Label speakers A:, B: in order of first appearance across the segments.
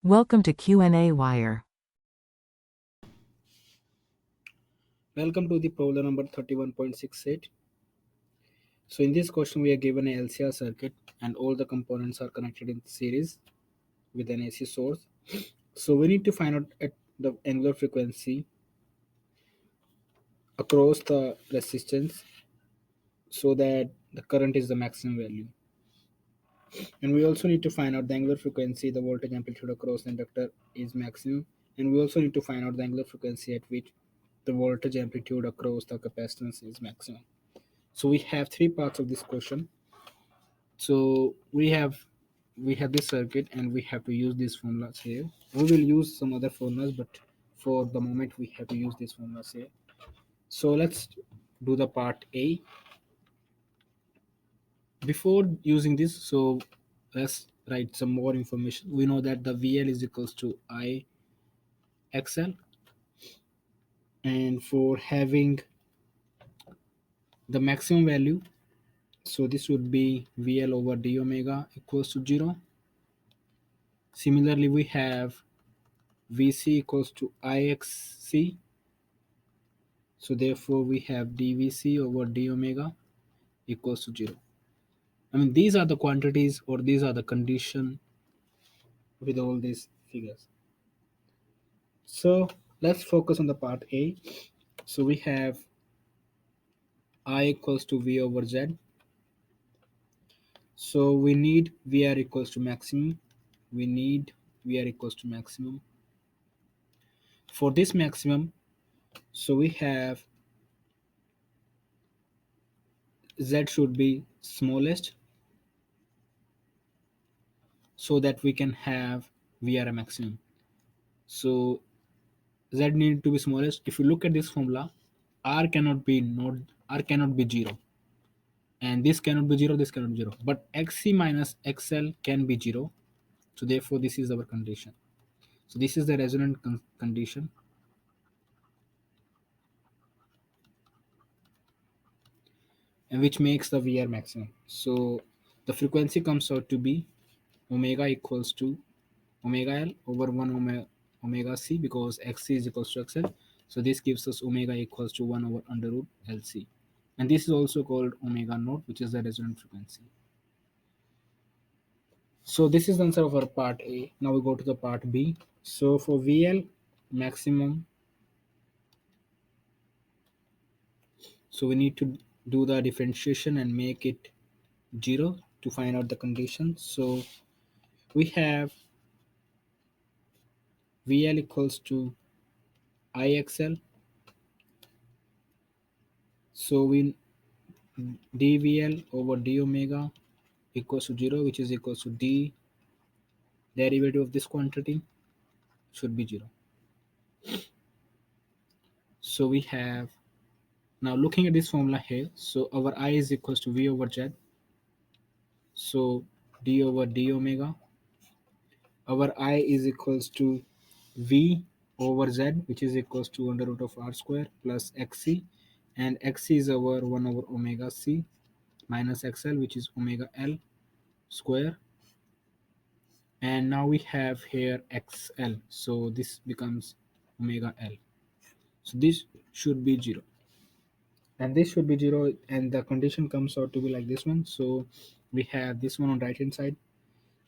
A: Welcome to qnawire.
B: Welcome to the problem number 31.68. So in this question we are given a LCR circuit and all the components are connected in series with an AC source. So we need to find out at the angular frequency across the resistance so that the current is the maximum value. And we also need to find out the angular frequency, the voltage amplitude across the inductor is maximum. And we also need to find out the angular frequency at which the voltage amplitude across the capacitance is maximum. So we have three parts of this question. So we have this circuit and we have to use these formulas here. We will use some other formulas, but for the moment we have to use these formulas here. So let's do the part A. Before using this, so let's write some more information. We know that the VL is equals to IXL, and for having the maximum value, so this would be VL over d omega equals to 0. Similarly, we have VC equals to IXC. So therefore we have dVc over d omega equals to 0. I mean, these are the quantities or these are the condition with all these figures. So let's focus on the part A. So we have I equals to V over Z. So we need VR equals to maximum. We need VR equals to maximum. For this maximum, so we have Z should be smallest so that we can have VR maximum. So Z need to be smallest. If you look at this formula, R cannot be 0, and this cannot be 0, this cannot be 0, but XC minus XL can be 0. So therefore this is our condition. So this is the resonant condition, and which makes the VR maximum. So the frequency comes out to be omega equals to omega L over 1 omega C, because XC is equals to XL. So this gives us omega equals to 1 over under root LC. And this is also called omega naught, which is the resonant frequency. So this is the answer of our part A. Now we go to the part B. So for VL maximum, so we need to do the differentiation and make it 0 to find out the condition. So we have VL equals to IXL. So we dVL over d omega equals to 0, which is equals to d derivative of this quantity should be 0. So we have, now looking at this formula here, so our I is equals to V over Z. So d over d omega, our I is equals to V over Z, which is equals to under root of R square plus XC, and XC is our 1 over omega C minus XL, which is omega L square. And now we have here XL, so this becomes omega L. So this should be 0, and this should be 0, and the condition comes out to be like this one. So we have this one on right hand side,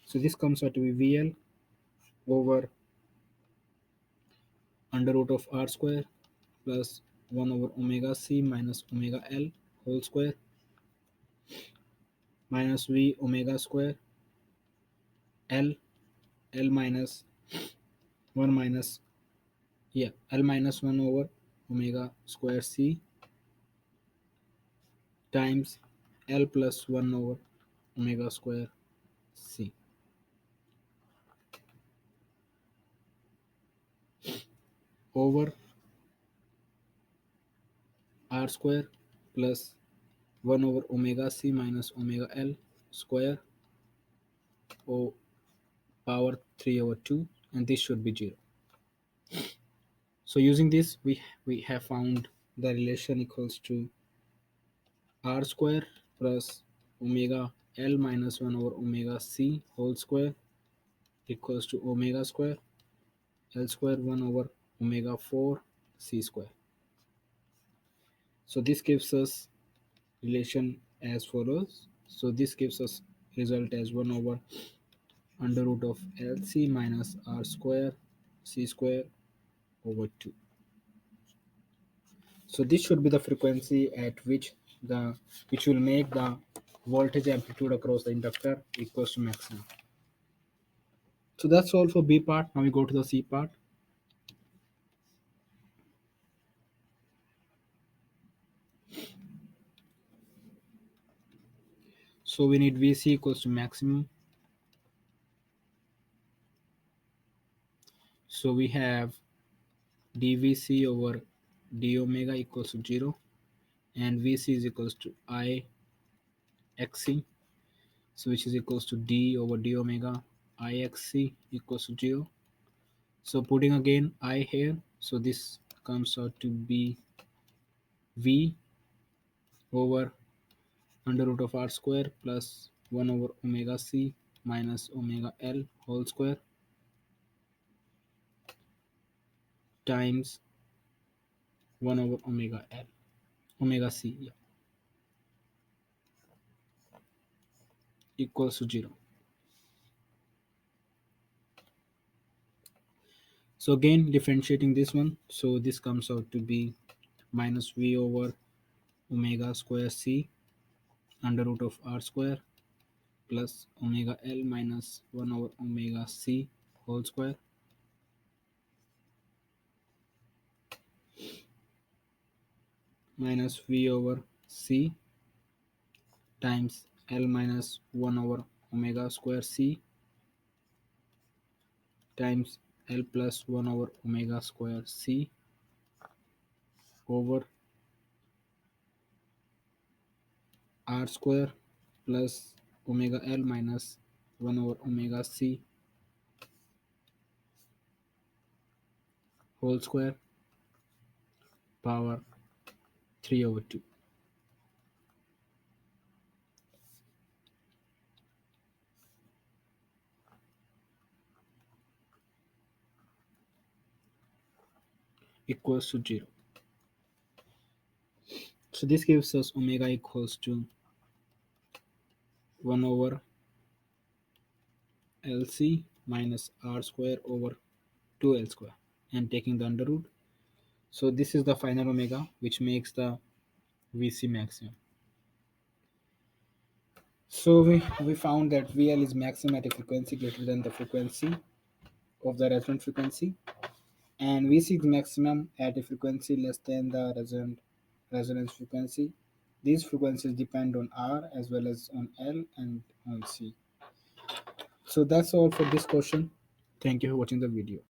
B: so this comes out to be VL over under root of R square plus 1 over omega C minus omega L whole square minus V omega square L L minus 1 minus, yeah, L minus 1 over omega square C times L plus 1 over omega square C over R square plus 1 over omega C minus omega L square o power 3 over 2, and this should be 0. So using this we have found the relation equals to R square plus omega L minus 1 over omega C whole square equals to omega square L square 1 over omega 4 C square. So this gives us relation as follows. So this gives us result as 1 over under root of LC minus R square C square over 2. So this should be the frequency at which will make the voltage amplitude across the inductor equals to maximum. So that's all for B part. Now we go to the C part. So we need VC equals to maximum. So we have dVc over d omega equals to 0, and Vc is equals to I xc, so which is equals to d over d omega I xc equals to 0. So putting again I here, so this comes out to be V over under root of R square plus 1 over omega c minus omega L whole square times 1 over omega L, omega c, yeah, equals to 0. So again differentiating this one, so this comes out to be minus V over omega square c under root of R square plus omega L minus 1 over omega c whole square minus V over c times L minus 1 over omega square c times L plus 1 over omega square c over R square plus omega L minus 1 over omega c whole square power 3 over 2 equals to 0. So this gives us omega equals to 1 over LC minus R square over 2L square and taking the under root. So this is the final omega which makes the VC maximum. So we found that VL is maximum at a frequency greater than the frequency of the resonant frequency, and VC is maximum at a frequency less than the resonance frequency. These frequencies depend on R as well as on L and on C. So that's all for this question. Thank you for watching the video.